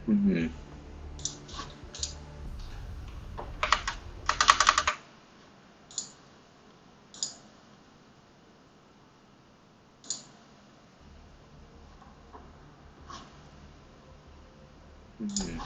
Mm-hmm. Mm-hmm.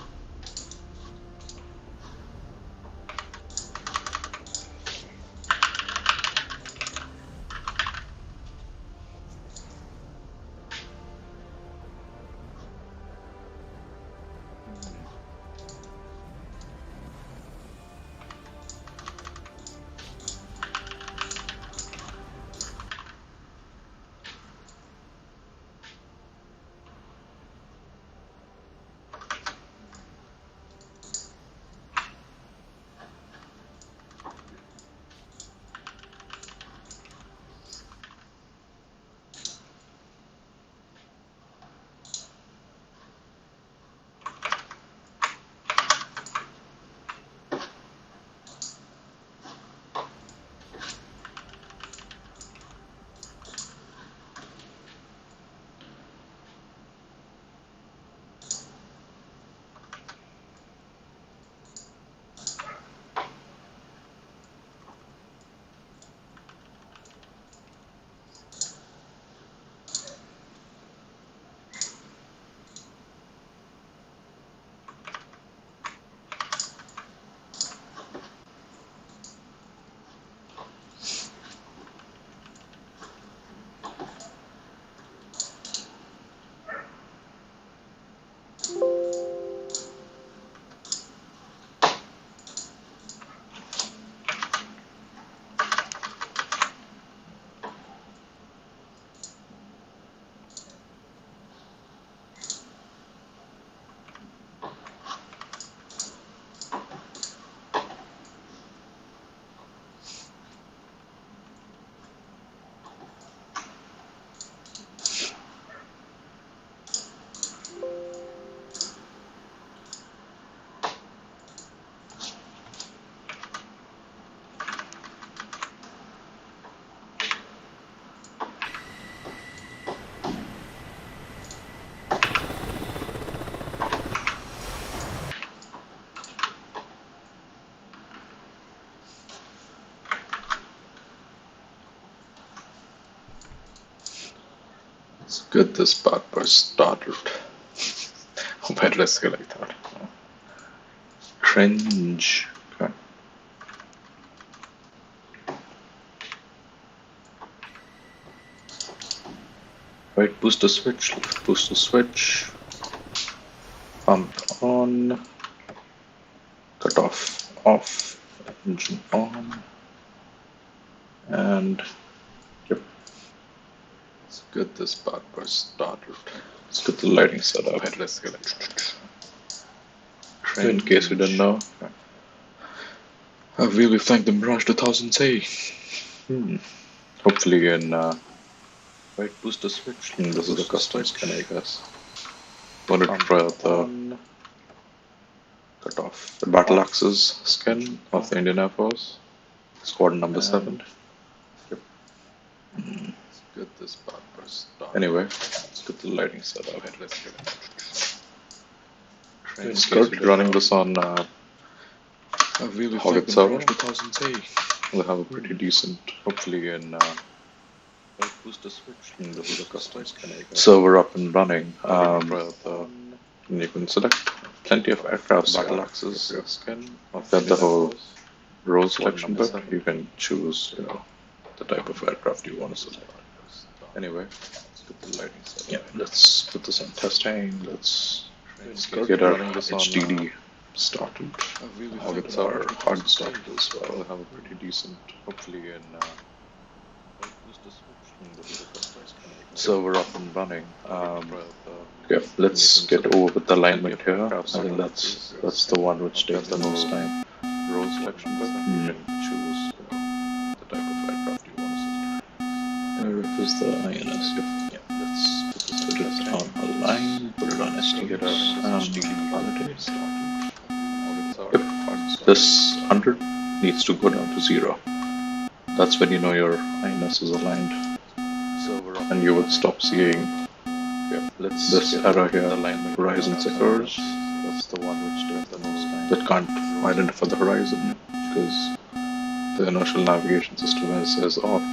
Let's get this bad boy started. Where did I say like that? Cringe. Okay. Right booster switch, left booster switch. Pump on. Cut off. Engine on. And yep. Let's get this bad boy started. Let's get the lighting set up. Let's get it. In case you didn't know, I really thank the Mirage-2000C. Hopefully in right booster switch. This is a custom skin, I guess. Wanted to try out the cut off the battle axes skin of the Indian Air Force. Squad number 7. Yep. Let's get this bad boy started. Anyway, let's get the lighting set up. Let's get it. It's good running this on Hoggett server. We'll have a pretty decent, hopefully in booster switch. This is a custom server up and running. And you can select plenty of aircraft battle axes skin. Get the whole role selection bit. You can choose, the type of aircraft you want to select. Anyway, let's get the lighting set. Yeah, let's put this on testing. Let's get our HDD started. I'll get our hard started as well. We'll have a pretty decent, hopefully in server up and running. Yeah, let's get over with the alignment here. I think that's the one which takes the most time. Role selection button. You can choose the type of aircraft you want to select. Where is the INS? Yeah, let's put it on align, put it on STS, validate. Yep, this 100 needs to go down to 0. That's when you know your INS is aligned. And you would stop seeing this error here, Horizon Seekers. That's the one which takes the most time. That can't identify the horizon because the inertial navigation system is off.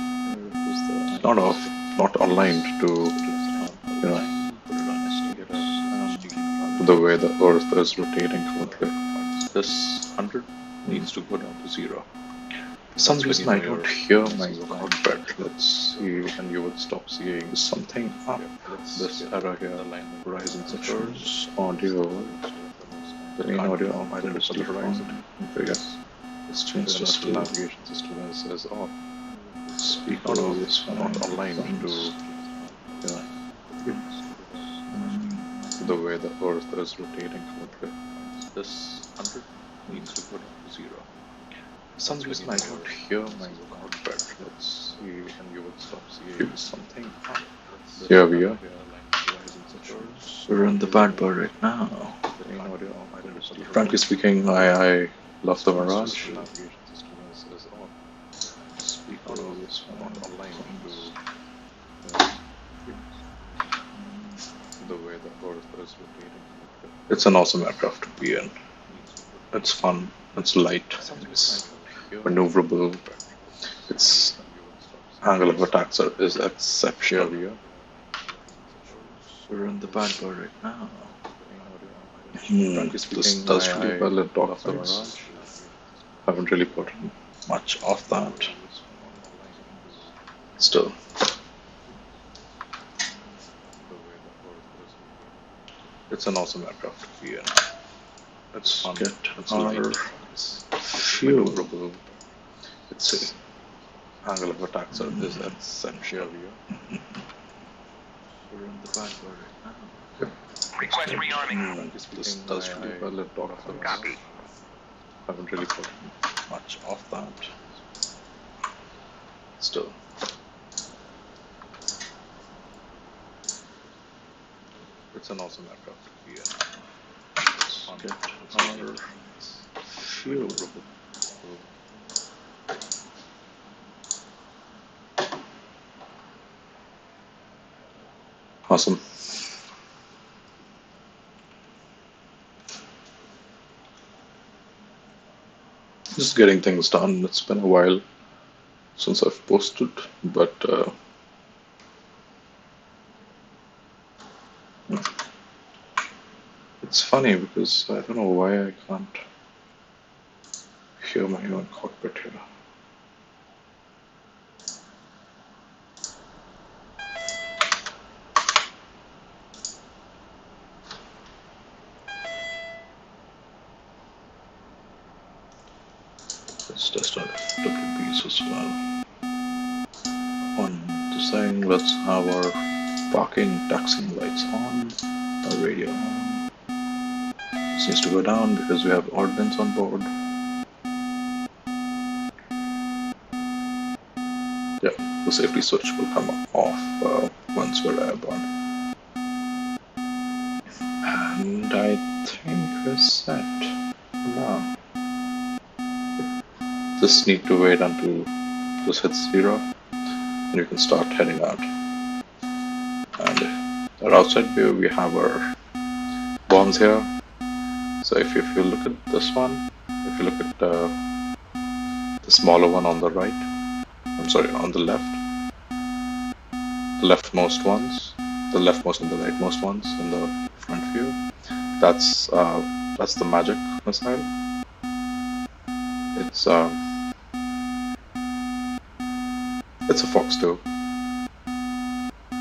Not off, not aligned to, to the way the Earth is rotating currently. This 100 needs to go down to 0. For some reason I don't hear my cockpit. Let's see, and you would stop seeing something up. This error here, horizon sectors, audio, the main audio, identify the horizon. Okay, yes. This change just to navigation system is off. Speak not always not aligned to the way the Earth is rotating currently. This 100 needs to go down to 0. For some reason I don't hear my cockpit. Let's see, and you would stop seeing something up. Here we are. We're in the bad bar right now. Frankly speaking, I love the Mirage. It's an awesome aircraft to be in. It's fun, it's light, it's maneuverable, its angle of attack is exceptional. We're in the bad bar right now. This does pretty well in dogfights. Haven't really put much of that. Still. It's an awesome aircraft to be in. It's fun, it's light, it's maneuverable, its angle of attack is essential. We're in the bad bar right now. Request rearming. This does pretty well in dogfights. Copy. Haven't really put much of that. Still. It's an awesome aircraft to be in. It's fun, it's maneuverable. Awesome. Just getting things done. It's been a while since I've posted, but it's funny because I don't know why I can't hear my own cockpit here. Let's test out WBs as well. On design, let's have our parking taxiing lights on, our radio on. This needs to go down because we have ordnance on board. Yeah, the safety switch will come off once we're airborne. And I think we're set now. Just need to wait until this hits 0 and you can start heading out. And our outside view, we have our bombs here. So if you look at this one, if you look at the smaller one on the right, I'm sorry, on the left, the leftmost ones, the leftmost and the rightmost ones in the front view, that's the Magic missile. It's a Fox 2.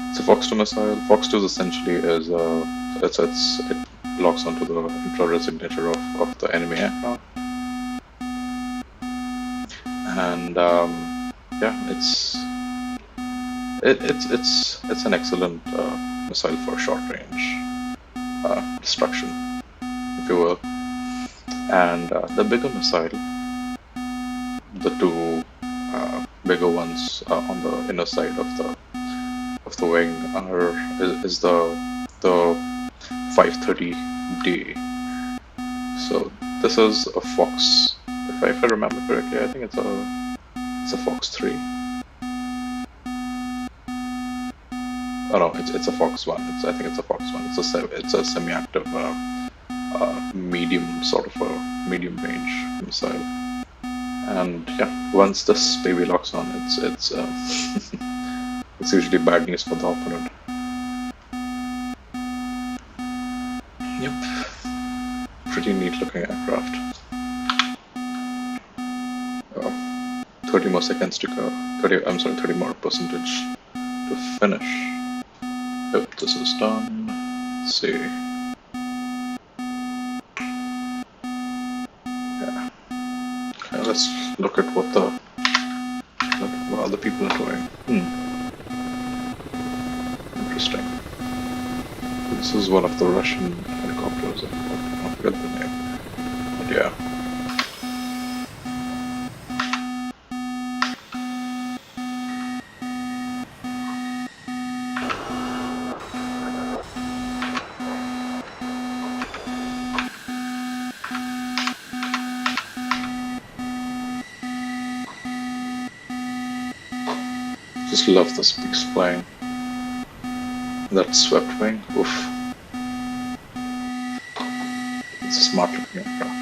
It's a Fox 2 missile. Fox 2 essentially is it locks onto the infrared signature of the enemy aircraft, and yeah, it's an excellent missile for short range destruction, if you will. And the bigger missile, the two bigger ones on the inner side of the wing is the 530D. So this is a Fox. If I remember correctly, I think it's a Fox 3. Oh no, it's a Fox 1. I think it's a Fox 1. It's a semi-active medium sort of a medium range missile. And yeah, once this baby locks on, it's it's usually bad news for the opponent. Yep, pretty neat looking aircraft. 30 more seconds to go. 30 more percentage to finish. Yep, this is done. Let's see. Yeah. Okay, let's look at what other people are doing. Interesting. This is one of the Russian helicopters. I forget the name. But yeah. Just love this piece flying. That swept wing, oof. It's a smart looking aircraft.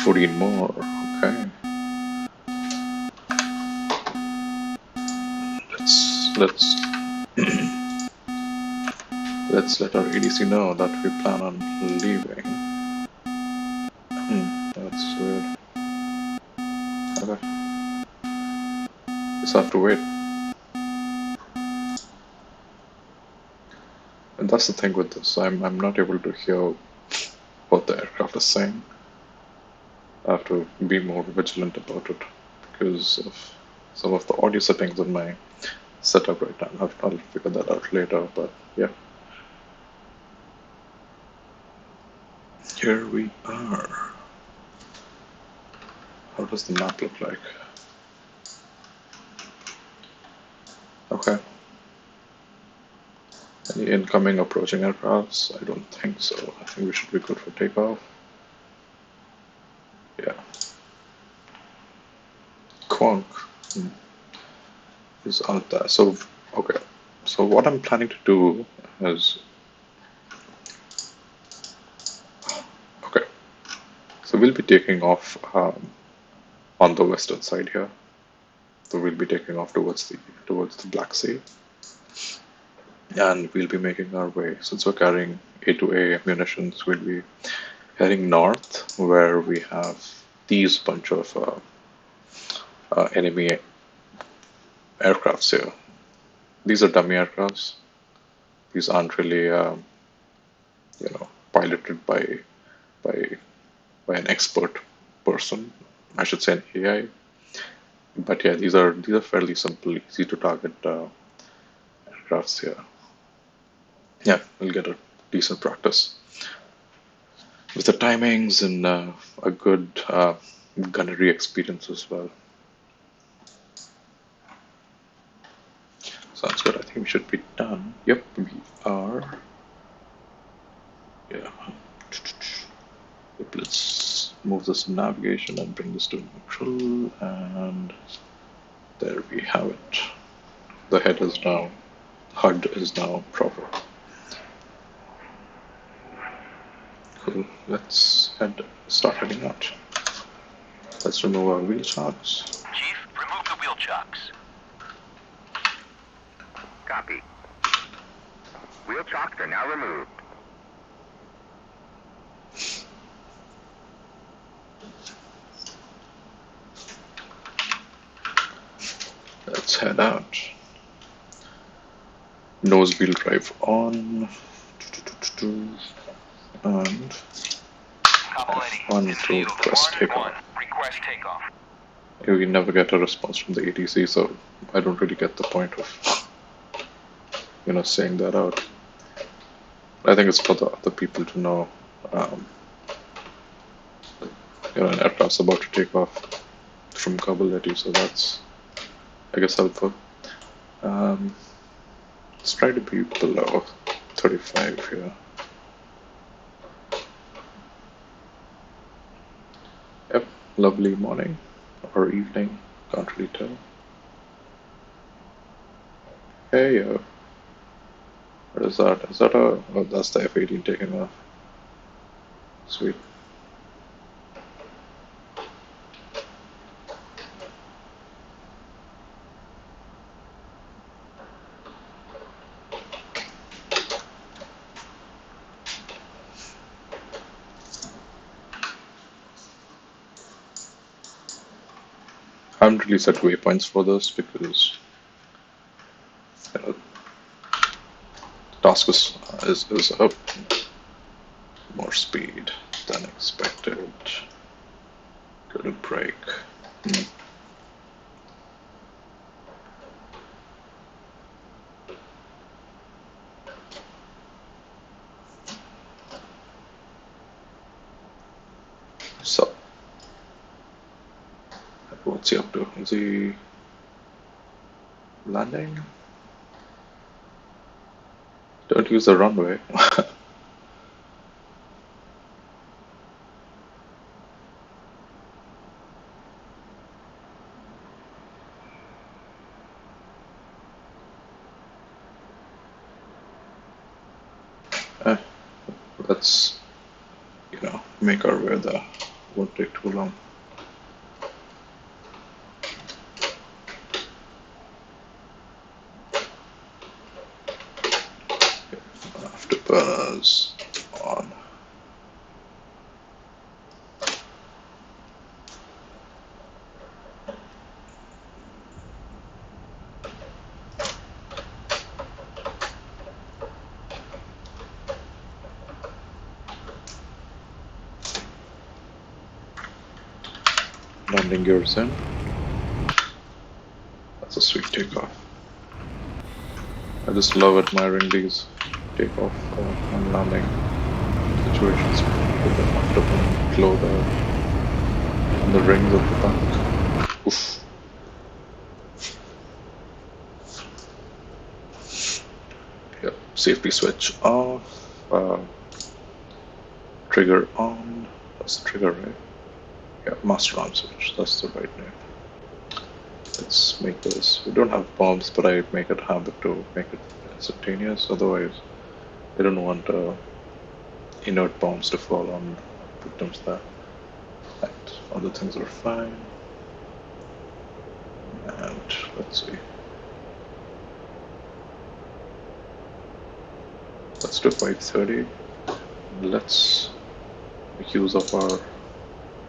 $14 more, okay. Let's let our ADC know that we plan on leaving. That's weird. Okay. Just have to wait. And that's the thing with this. I'm not able to hear what the aircraft is saying. I have to be more vigilant about it because of some of the audio settings in my setup right now. I'll figure that out later, but yeah. Here we are. How does the map look like? Okay. Any incoming approaching aircrafts? I don't think so. I think we should be good for takeoff. Yeah. Quonk is out there. So, okay. So what I'm planning to do is... Okay. So we'll be taking off on the western side here. So we'll be taking off towards the Black Sea. And we'll be making our way. Since we're carrying A2A munitions, we'll be heading north, where we have these bunch of enemy aircrafts here. These are dummy aircrafts. These aren't really, piloted by an expert person. I should say an AI. But yeah, these are fairly simple, easy to target aircrafts here. Yeah, we'll get a decent practice with the timings and a good gunnery experience as well. Sounds good. I think we should be done. Yep, we are. Yeah. Yep, let's move this to navigation and bring this to neutral, and there we have it. The head is now, HUD is now proper. Cool. Let's start heading out. Let's remove our wheel chocks. Chief, remove the wheel chocks. Copy. Wheel chocks are now removed. Let's head out. Nose wheel drive on. And F1 to request takeoff. Request takeoff. We never get a response from the ATC, so I don't really get the point of saying that out. I think it's for the other people to know an aircraft's about to take off from Kabul, so that's, I guess, helpful. Let's try to be below 35 here. Yep, lovely morning or evening, can't really tell. Hey yo, what is that? Is that a? Oh, that's the F-18 taking off. Sweet. I haven't really set waypoints for this because you know, the task is up. More speed than expected. Couldn't break. So, what's he up to? Is he landing? Don't use the runway. Eh, let's, make our way there. Won't take too long. Afterburners on. Landing gears in. That's a sweet takeoff. I just love admiring these takeoff and landing situations with the afterburn glow there and the rings at the back. Oof. Yep, safety switch off. Trigger on. That's the trigger, right? Yeah, master arm switch. That's the right name. Let's make this. We don't have bombs, but I make it habit to make it instantaneous. Otherwise, I don't want inert bombs to fall on victims there. Right. Other things are fine. And let's see. Let's do 530. Let's make use of our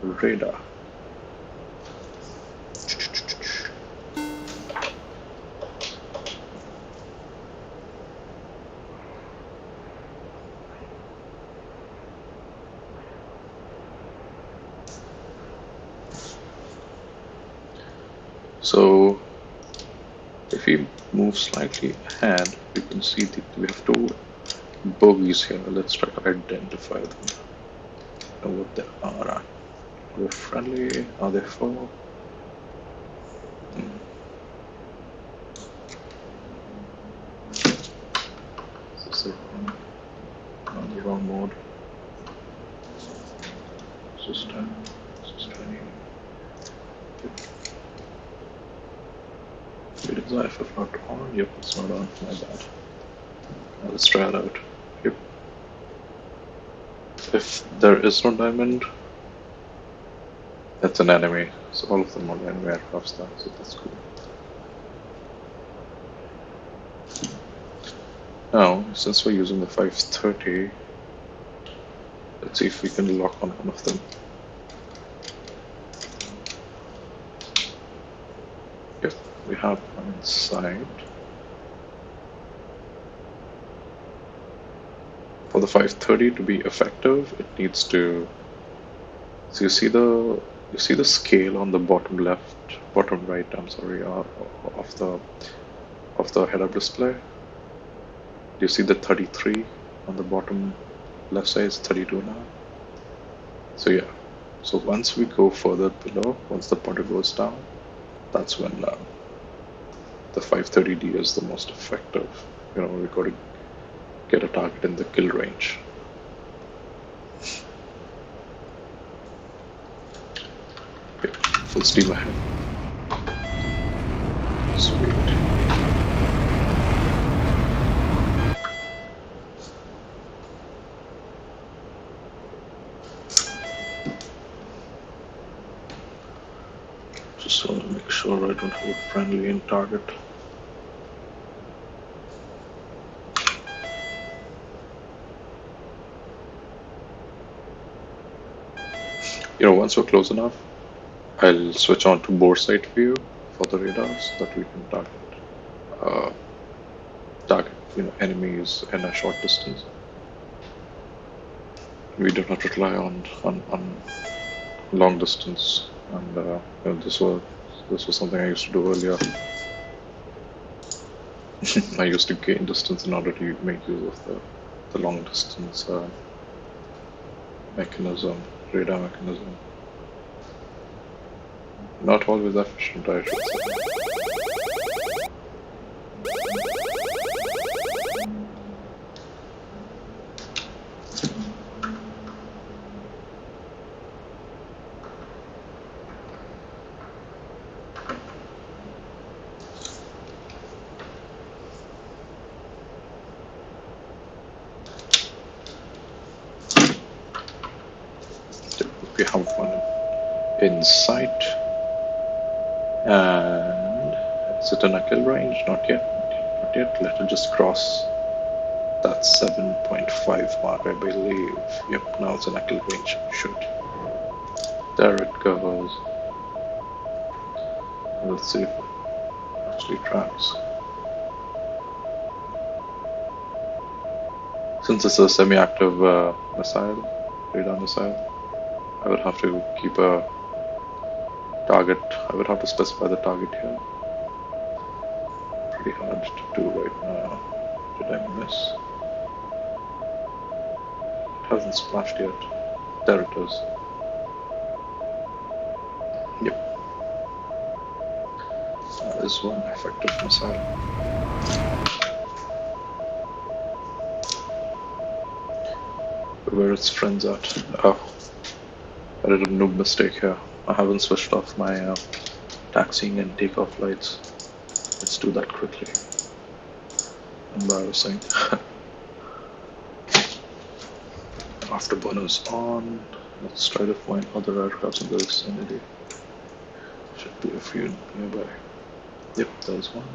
radar. So if we move slightly ahead, we can see that we have two bogies here. Let's try to identify them and what they are. Are they friendly? Are they foe? Is this on the wrong mode? System. Wait, is the FF not on? Yep, it's not on. My bad. Now let's try it out. Yep. If there is no diamond, that's an enemy. So all of them are enemy aircrafts now, so that's cool. Now, since we're using the 530, let's see if we can lock on one of them. Yep, we have one inside. For the 530 to be effective, it needs to. So you see the scale on the bottom right. I'm sorry, of the head-up display. Do you see the 33 on the bottom left side? Is 32 now. So yeah. So once we go further below, once the pointer goes down, that's when the 530D is the most effective. We got to get a target in the kill range. Okay, full steam ahead. Sweet. Just want to make sure I don't have a friendly in target. You know, once we're close enough, I'll switch on to bore sight view for the radars so that we can target enemies in a short distance. We don't have to rely on long distance, and this was something I used to do earlier. I used to gain distance in order to make use of the long distance mechanism, radar mechanism. Not always efficient, I should say. We have one in sight, and is it in a kill range? Not yet. Not yet. Let it just cross that 7.5 mark, I believe. Yep, now it's in a kill range. Shoot. There it goes. Let's see if it actually tracks. Since it's a semi-active radar missile, I would have to keep a target. I would have to specify the target here. Pretty hard to do right now. Did I miss? It hasn't splashed yet. There it is. Yep. That is one effective missile. Where its friends at? Oh, I did a noob mistake here. I haven't switched off my taxiing and takeoff lights. Let's do that quickly. Embarrassing. Afterburners on. Let's try to find other aircraft in the vicinity. Should be a few nearby. Yep, there's one.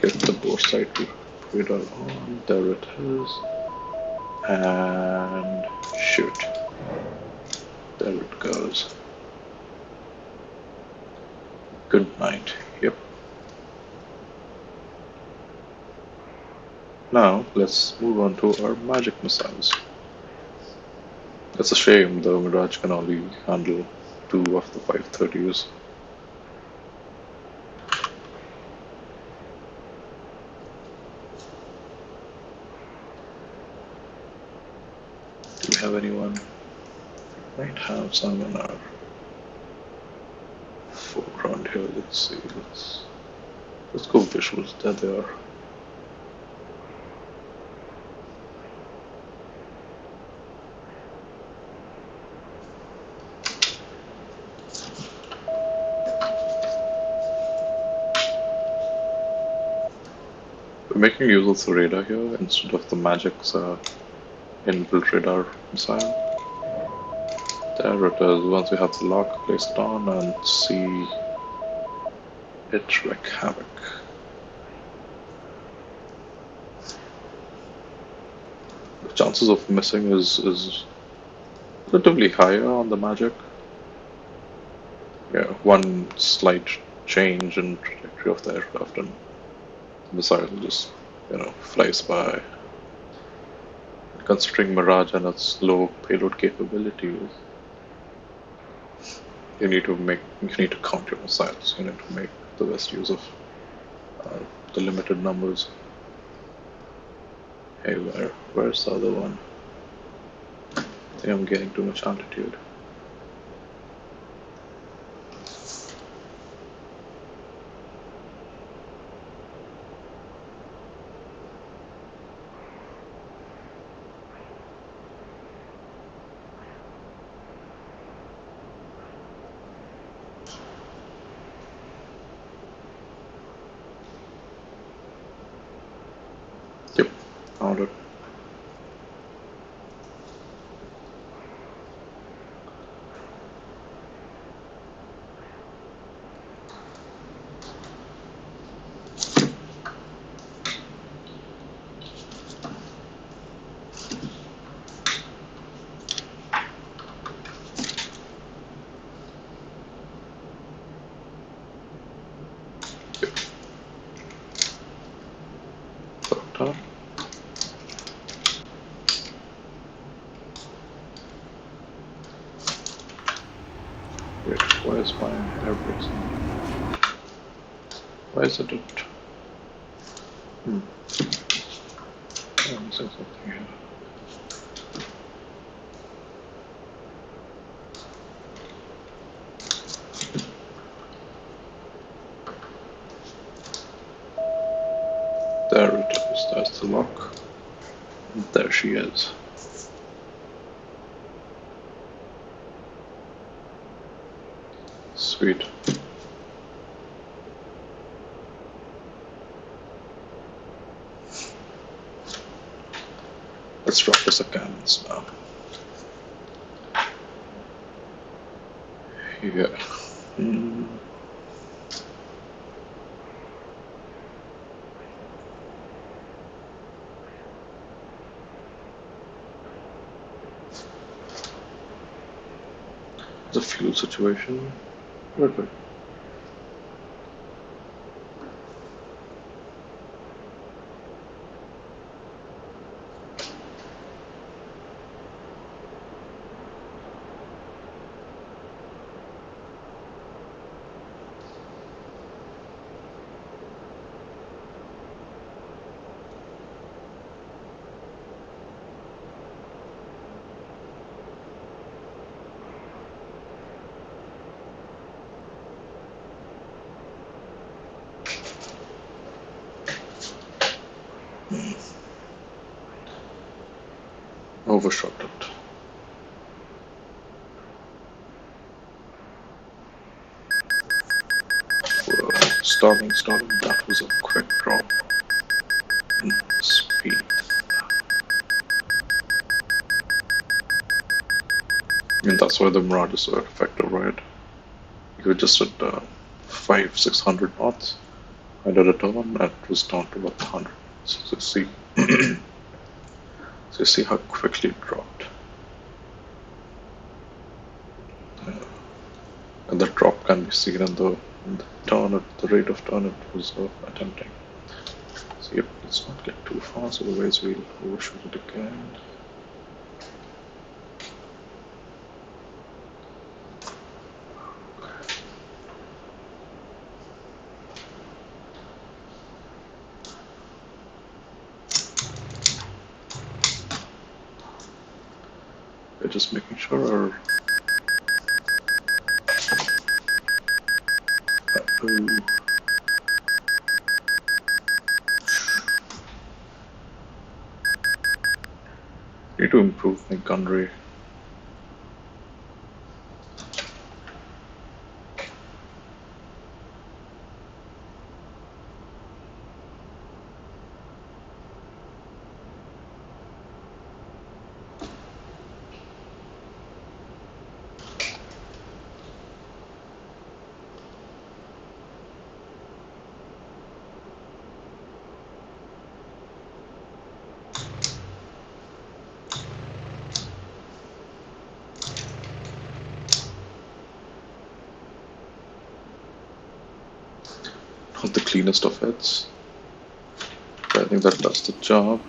Get the bore sight radar on. There it is. And shoot. There it goes. Good night. Yep. Now let's move on to our magic missiles. It's a shame the Mirage can only handle 2 of the 530s. Do we have anyone? Might have some in our foreground here. Let's see. Let's go visuals. There they are. We're making use of the radar here instead of the Magic's inbuilt radar missile. There it is. Once we have the lock, place it on and see it wreak havoc. The chances of missing is relatively higher on the Magic. Yeah, one slight change in trajectory of the aircraft and the missile just, flies by. Considering Mirage and its low payload capabilities, you need to count your missiles. You need to make the best use of the limited numbers. Hey, where's the other one? I think I'm getting too much altitude. Yep, found it. why is my air brakes on? Why isn't it? I'm missing something here. There it is, that's the lock. And there she is. Sweet. Let's drop the cannons now. Yeah. The fuel situation. We're good. Overshot it. Whoa. Starting, that was a quick drop in speed. I mean, that's why the Mirage is so effective, right? You were just at 500-600 knots. I did a turn and it was down to about 100. So you see, so you see how quickly it dropped. And the drop can be seen in the turn, at the rate of turn it was attempting. So yep, let's not get too fast, otherwise we'll overshoot it again. We're just making sure our need to improve my gun rate. Not the cleanest of heads. But I think that does the job.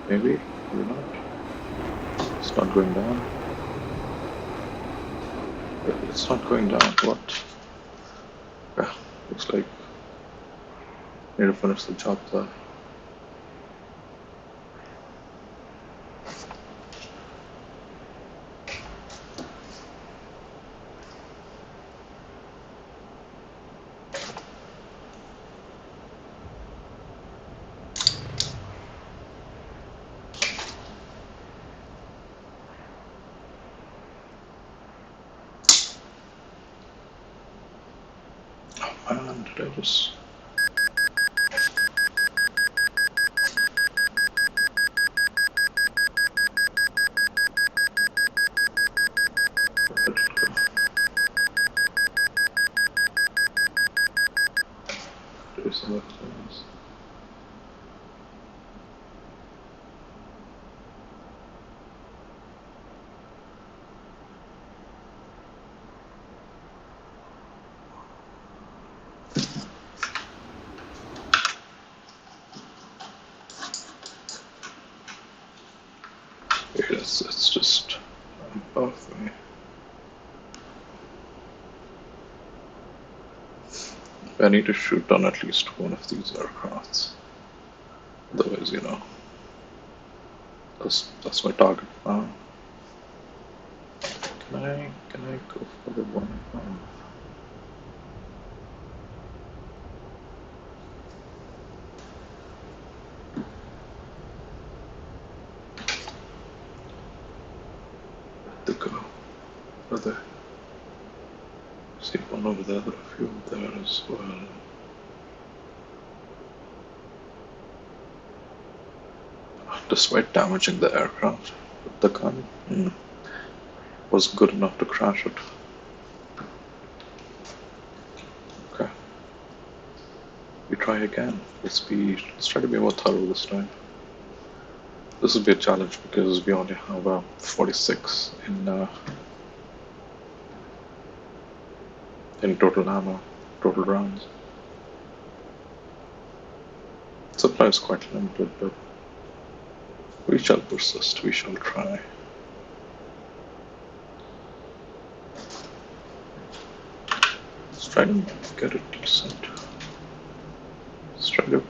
Maybe, maybe not. It's not going down. It's not going down. What? Yeah, looks like I need to finish the job there. Man, did I just... Where did it go? Do some other things. It's just above me. I need to shoot down at least one of these aircrafts. Otherwise, you know, that's my target now. Can I go for the one? Where'd they go? Are they? See one over there, there are a few there as well. Despite damaging the aircraft with the gun, was good enough to crash it. Okay. We try again. Let's try to be more thorough this time. This will be a challenge because we only have 46 in total ammo, total rounds. Supply is quite limited, but we shall persist, we shall try. Let's try to get it decent. Let's try to...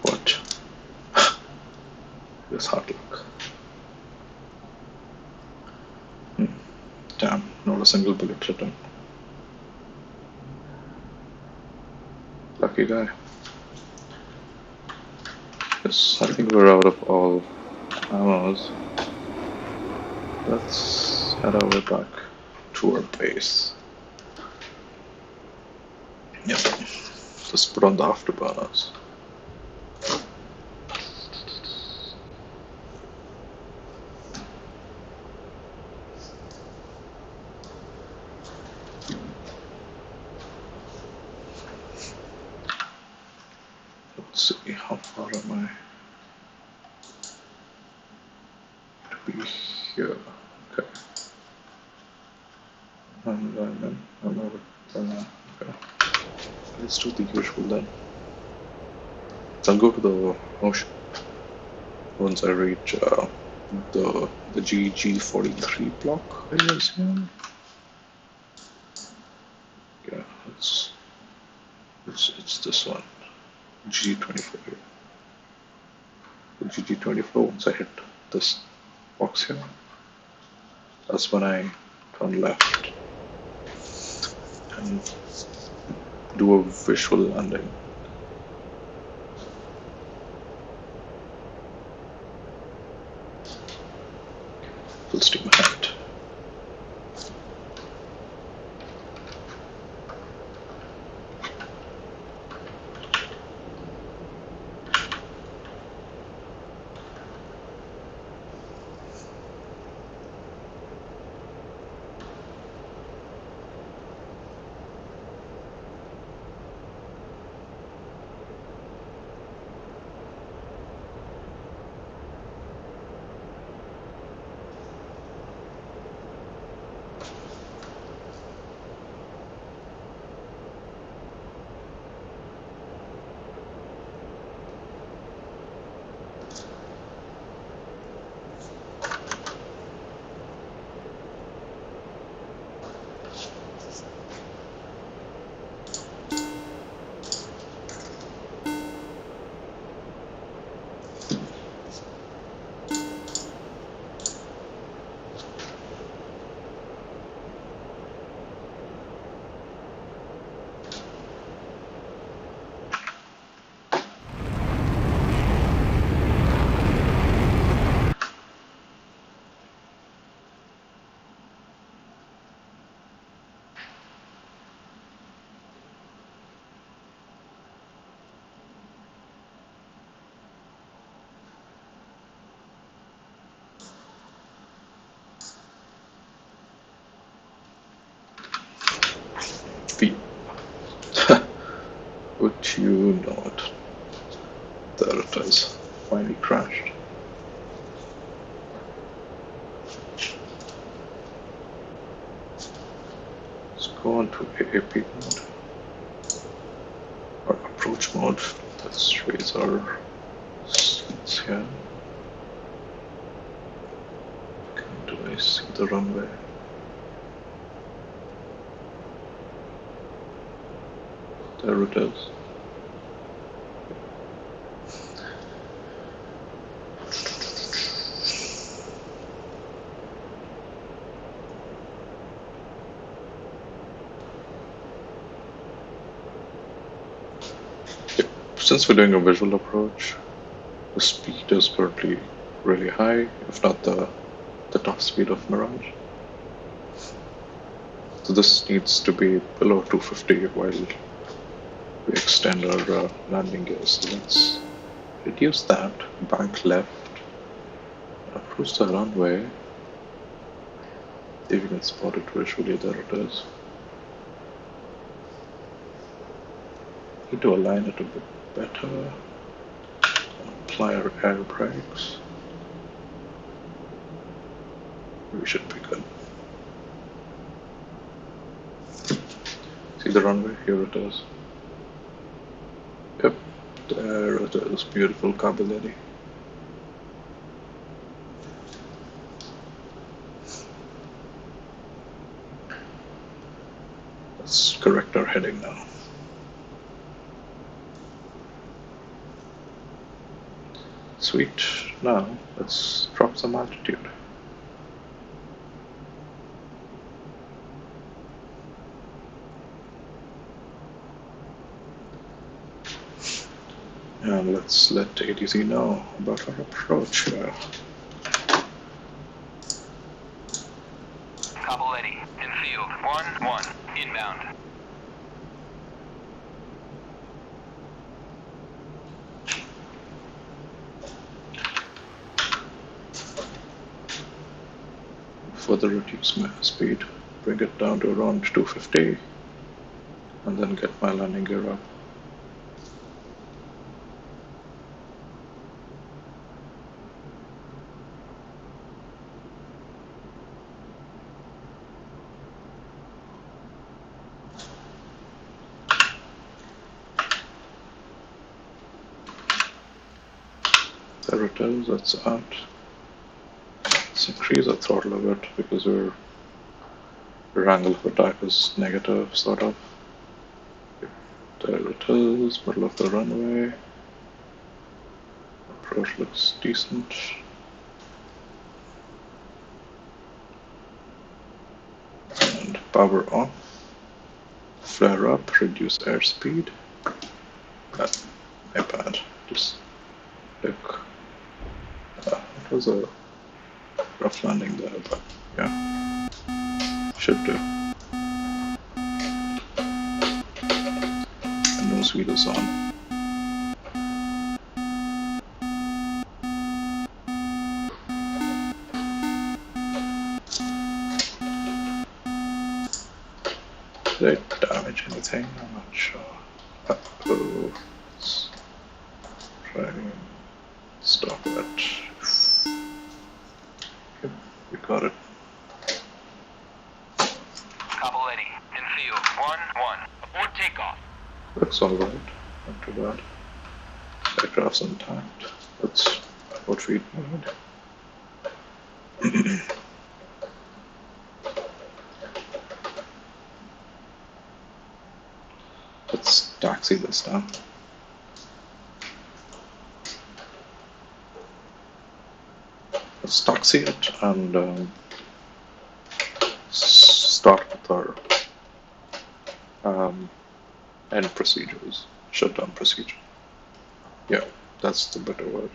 What? This hard luck. Damn, not a single bullet return. Lucky guy. Yes, I think we're out of all ammos. Let's head our way back to our base. Yep. Let's put on the afterburners. Let's see, how far am I to be here? Okay. And then I'm over there. Okay. Let's do the usual then. I'll go to the ocean once I reach the GG43 block areas here. Yeah, it's this one. GG24 here. The GG24, once I hit this box here, that's when I turn left and do a visual landing. Full steam ahead. Feet. Would you know it? There it is. Finally crashed. go on to AAP mode or approach mode. Let's raise our seats here. Do I see the runway? There it is. Since we're doing a visual approach, the speed is currently really high, if not the top speed of Mirage. So this needs to be below 250 while we extend our landing gears. So let's reduce that, bank left, approach the runway. See if you can spot it visually. There it is. Need to align it a bit better. Apply our air brakes. We should be good. See the runway? Here it is. Yep, there it is. Beautiful Kabuleti. Let's correct our heading now. Sweet. Now let's drop some altitude. And let's let ATC know about our approach here. Kabuleti, in field, 1-1, inbound. Further reduce my speed, bring it down to around 250, and then get my landing gear up. There it is, that's out. Let's increase the throttle a bit because our angle of attack is negative, sort of. There it is, middle of the runway. Approach looks decent. And power off. Flare up, reduce airspeed. My bad. Just look. It was a rough landing there, but yeah, should do. And nose wheel is on. Did it damage anything? I'm not sure. Uh-oh. Let's try and stop it. Yep, we got it. Kabuleti, in field, 1-1, abort takeoff. Looks alright, not too bad. Aircraft's intact. That's what we need. Let's taxi this down. Let's taxi it and start with our end procedures, shutdown procedure. Yeah, that's the better word.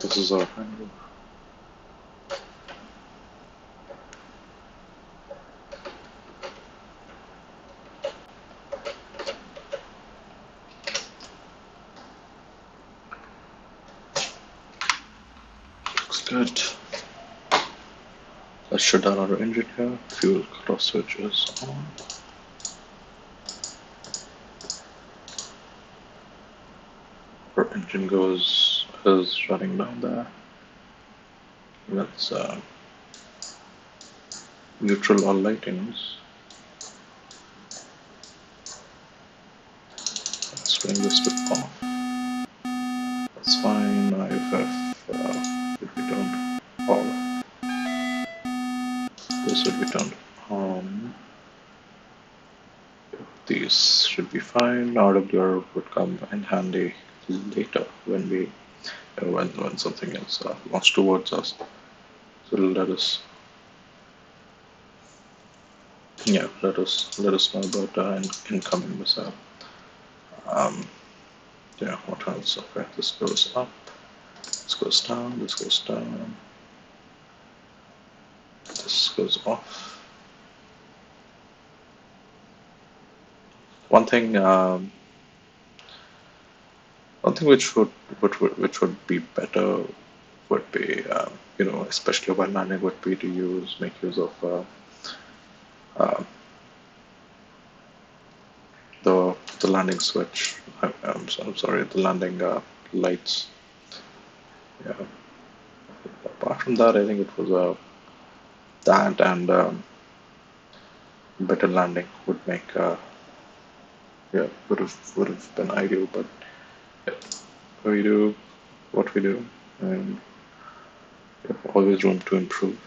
This is our hangar. Looks good. Let's shut down our engine here. Fuel cutoff switch is on. Our engine is running down there. Let's neutral all lightings. Let's bring this bit off. That's fine. If we don't off, this would be turned on. These should be fine. RWR would come in handy later when we when something is launched towards us. So let us let us know about incoming missile. Yeah, what else? Okay, this goes up, this goes down, this goes down, this goes off. One thing which would be better would be especially while landing would be to make use of the landing switch. I'm sorry, the landing lights. Yeah. Apart from that, I think it was that and better landing would make would have been ideal. But yeah, we do what we do, and always room to improve.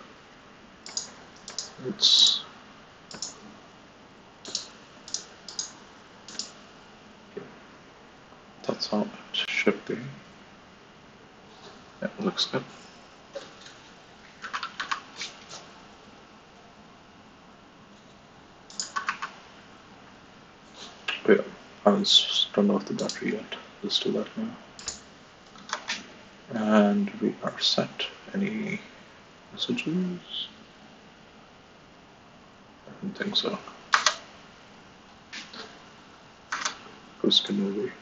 It's that's how it should be. Yeah, it looks good. But yeah, I haven't turned off the battery yet. Let's do that now. And we are set. Any messages? I don't think so. Cruise can move.